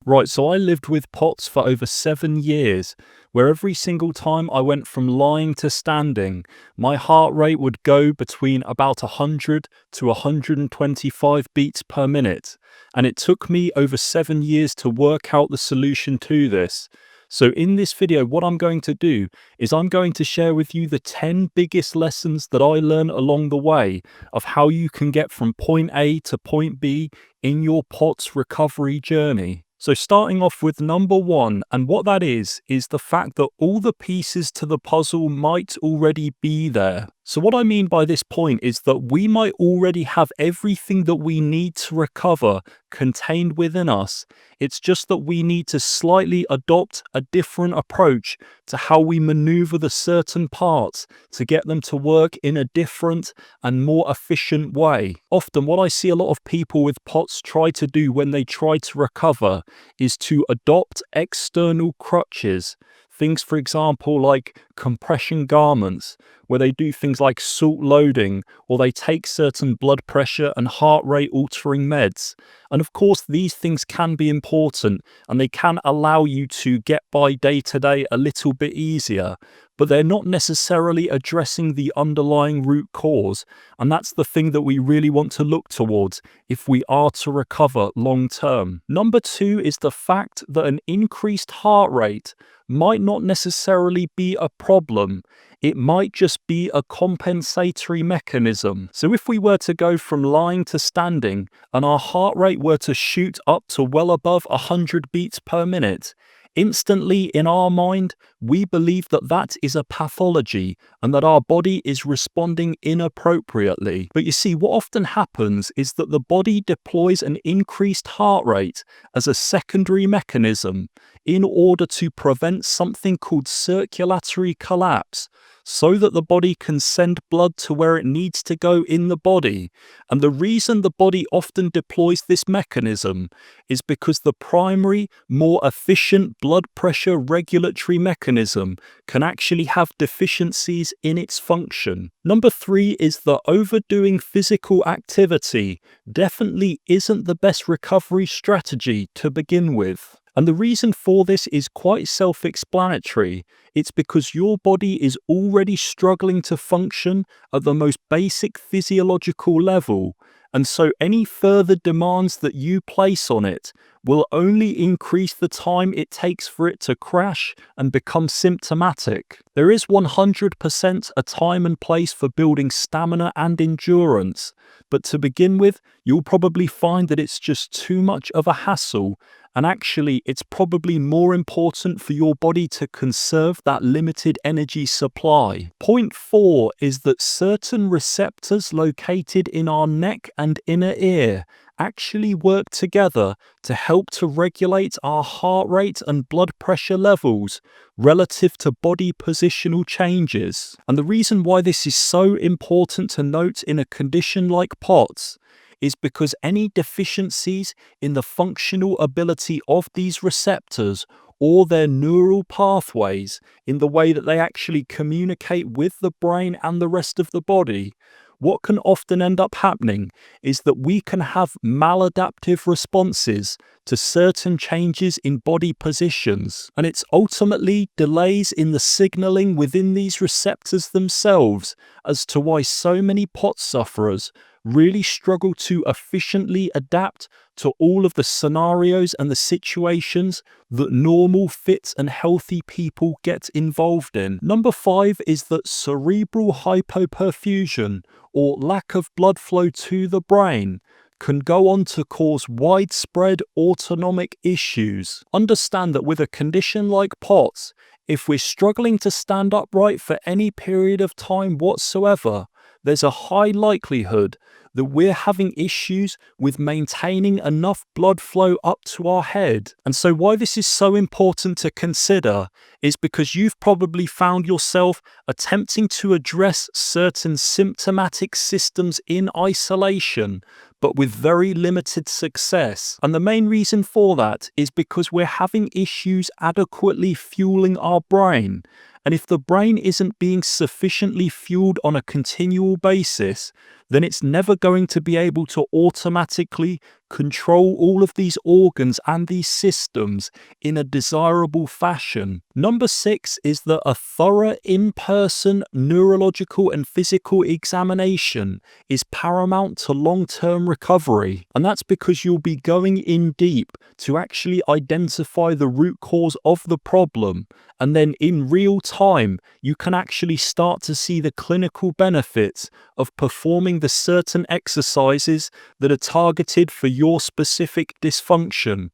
Right, so I lived with POTS for over 7 years, where every single time I went from lying to standing, my heart rate would go between about 100 to 125 beats per minute. And it took me over 7 years to work out the solution to this. So in this video, what I'm going to do is I'm going to share with you the 10 biggest lessons that I learned along the way of how you can get from point A to point B in your POTS recovery journey. So starting off with number one, and what that is the fact that all the pieces to the puzzle might already be there. So what I mean by this point is that we might already have everything that we need to recover contained within us. It's just that we need to slightly adopt a different approach to how we maneuver the certain parts to get them to work in a different and more efficient way. Often what I see a lot of people with POTS try to do when they try to recover is to adopt external crutches. Things, for example, like compression garments, where they do things like salt loading, or they take certain blood pressure and heart rate altering meds. And of course, these things can be important and they can allow you to get by day to day a little bit easier, but they're not necessarily addressing the underlying root cause. And that's the thing that we really want to look towards if we are to recover long term. Number two is the fact that an increased heart rate might not necessarily be a problem. It might just be a compensatory mechanism. So if we were to go from lying to standing and our heart rate were to shoot up to well above 100 beats per minute, instantly in our mind, we believe that that is a pathology and that our body is responding inappropriately. But you see, what often happens is that the body deploys an increased heart rate as a secondary mechanism in order to prevent something called circulatory collapse, so that the body can send blood to where it needs to go in the body. And the reason the body often deploys this mechanism is because the primary, more efficient blood pressure regulatory mechanism can actually have deficiencies in its function. Number three is that overdoing physical activity definitely isn't the best recovery strategy to begin with. And the reason for this is quite self-explanatory. It's because your body is already struggling to function at the most basic physiological level. And so any further demands that you place on it will only increase the time it takes for it to crash and become symptomatic. There is 100% a time and place for building stamina and endurance, but to begin with, you'll probably find that it's just too much of a hassle. And actually, it's probably more important for your body to conserve that limited energy supply. Point four is that certain receptors located in our neck and inner ear actually work together to help to regulate our heart rate and blood pressure levels relative to body positional changes. And the reason why this is so important to note in a condition like POTS is because any deficiencies in the functional ability of these receptors or their neural pathways in the way that they actually communicate with the brain and the rest of the body, what can often end up happening is that we can have maladaptive responses to certain changes in body positions. And it's ultimately delays in the signaling within these receptors themselves as to why so many POTS sufferers really struggle to efficiently adapt to all of the scenarios and the situations that normal, fit and healthy people get involved in. Number five is that cerebral hypoperfusion, or lack of blood flow to the brain, can go on to cause widespread autonomic issues. Understand that with a condition like POTS, if we're struggling to stand upright for any period of time whatsoever, there's a high likelihood that we're having issues with maintaining enough blood flow up to our head. And so why this is so important to consider is because you've probably found yourself attempting to address certain symptomatic systems in isolation, but with very limited success. And the main reason for that is because we're having issues adequately fueling our brain. And if the brain isn't being sufficiently fueled on a continual basis, then it's never going to be able to automatically control all of these organs and these systems in a desirable fashion. Number 6 is that a thorough in-person neurological and physical examination is paramount to long-term recovery. And that's because you'll be going in deep to actually identify the root cause of the problem. And then in real time, you can actually start to see the clinical benefits of performing the certain exercises that are targeted for your specific dysfunction.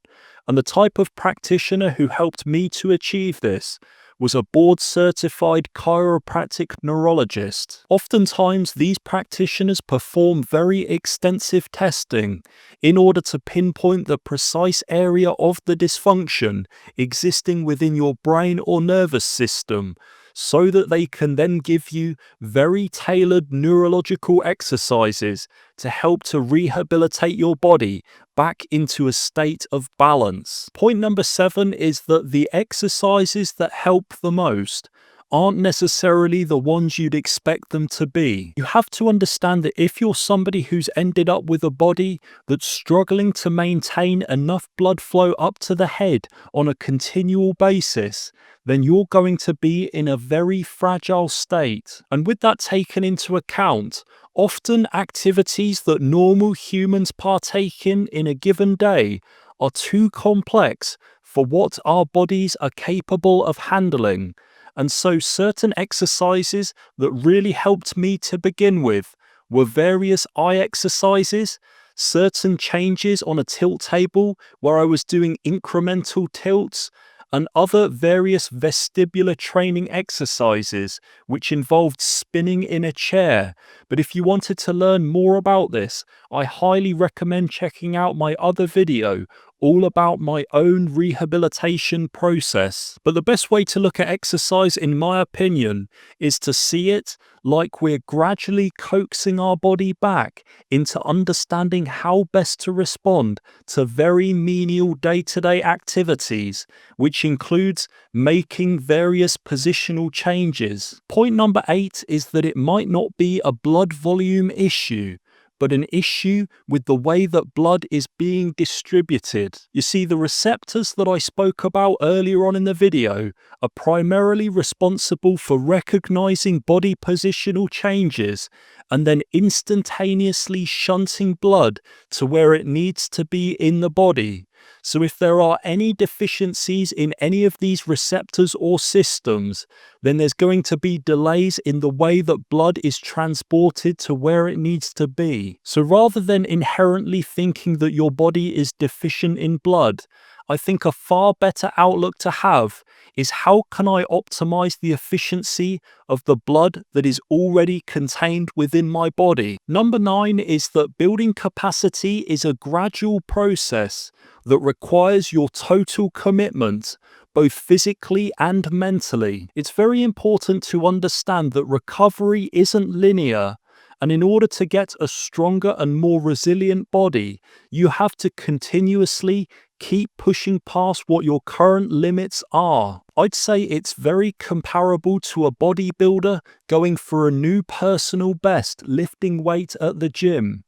And the type of practitioner who helped me to achieve this was a board-certified chiropractic neurologist. Oftentimes, these practitioners perform very extensive testing in order to pinpoint the precise area of the dysfunction existing within your brain or nervous system, so that they can then give you very tailored neurological exercises to help to rehabilitate your body back into a state of balance. Point number 7 is that the exercises that help the most aren't necessarily the ones you'd expect them to be. You have to understand that if you're somebody who's ended up with a body that's struggling to maintain enough blood flow up to the head on a continual basis, then you're going to be in a very fragile state. And with that taken into account, often activities that normal humans partake in a given day are too complex for what our bodies are capable of handling. And so certain exercises that really helped me to begin with were various eye exercises, certain changes on a tilt table where I was doing incremental tilts, and other various vestibular training exercises which involved spinning in a chair. But if you wanted to learn more about this, I highly recommend checking out my other video all about my own rehabilitation process. But the best way to look at exercise, in my opinion, is to see it like we're gradually coaxing our body back into understanding how best to respond to very menial day-to-day activities, which includes making various positional changes. Point number 8 is that it might not be a blood volume issue, but an issue with the way that blood is being distributed. You see, the receptors that I spoke about earlier on in the video are primarily responsible for recognizing body positional changes and then instantaneously shunting blood to where it needs to be in the body. So if there are any deficiencies in any of these receptors or systems, then there's going to be delays in the way that blood is transported to where it needs to be. So rather than inherently thinking that your body is deficient in blood, I think a far better outlook to have is how can I optimize the efficiency of the blood that is already contained within my body. Number 9 is that building capacity is a gradual process that requires your total commitment, both physically and mentally. It's very important to understand that recovery isn't linear. And in order to get a stronger and more resilient body, you have to continuously keep pushing past what your current limits are. I'd say it's very comparable to a bodybuilder going for a new personal best, lifting weight at the gym.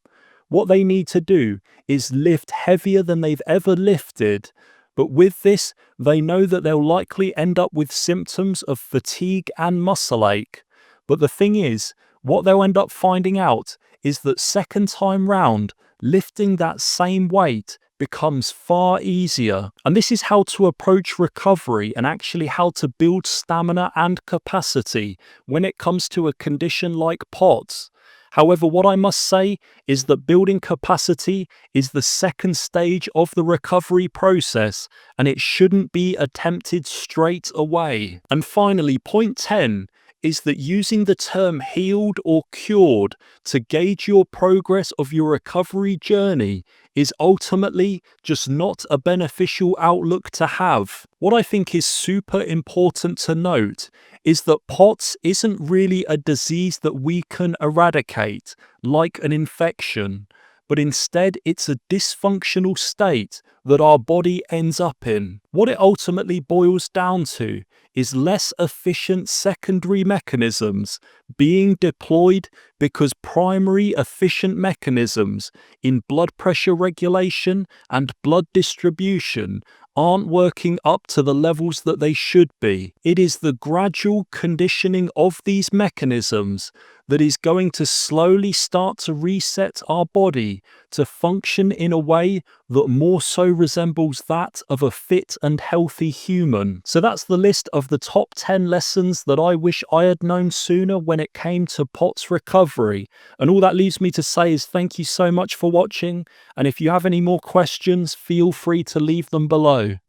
What they need to do is lift heavier than they've ever lifted. But with this, they know that they'll likely end up with symptoms of fatigue and muscle ache. But the thing is, what they'll end up finding out is that second time round, lifting that same weight becomes far easier. And this is how to approach recovery and actually how to build stamina and capacity when it comes to a condition like POTS. However, what I must say is that building capacity is the second stage of the recovery process, and it shouldn't be attempted straight away. And finally, point 10 is that using the term healed or cured to gauge your progress of your recovery journey is ultimately just not a beneficial outlook to have. What I think is super important to note is that POTS isn't really a disease that we can eradicate, like an infection, but instead it's a dysfunctional state that our body ends up in. What it ultimately boils down to is less efficient secondary mechanisms being deployed because primary efficient mechanisms in blood pressure regulation and blood distribution aren't working up to the levels that they should be. It is the gradual conditioning of these mechanisms that is going to slowly start to reset our body to function in a way that more so resembles that of a fit and healthy human. So that's the list of the top 10 lessons that I wish I had known sooner when it came to POTS recovery. And all that leaves me to say is thank you so much for watching. And if you have any more questions, feel free to leave them below.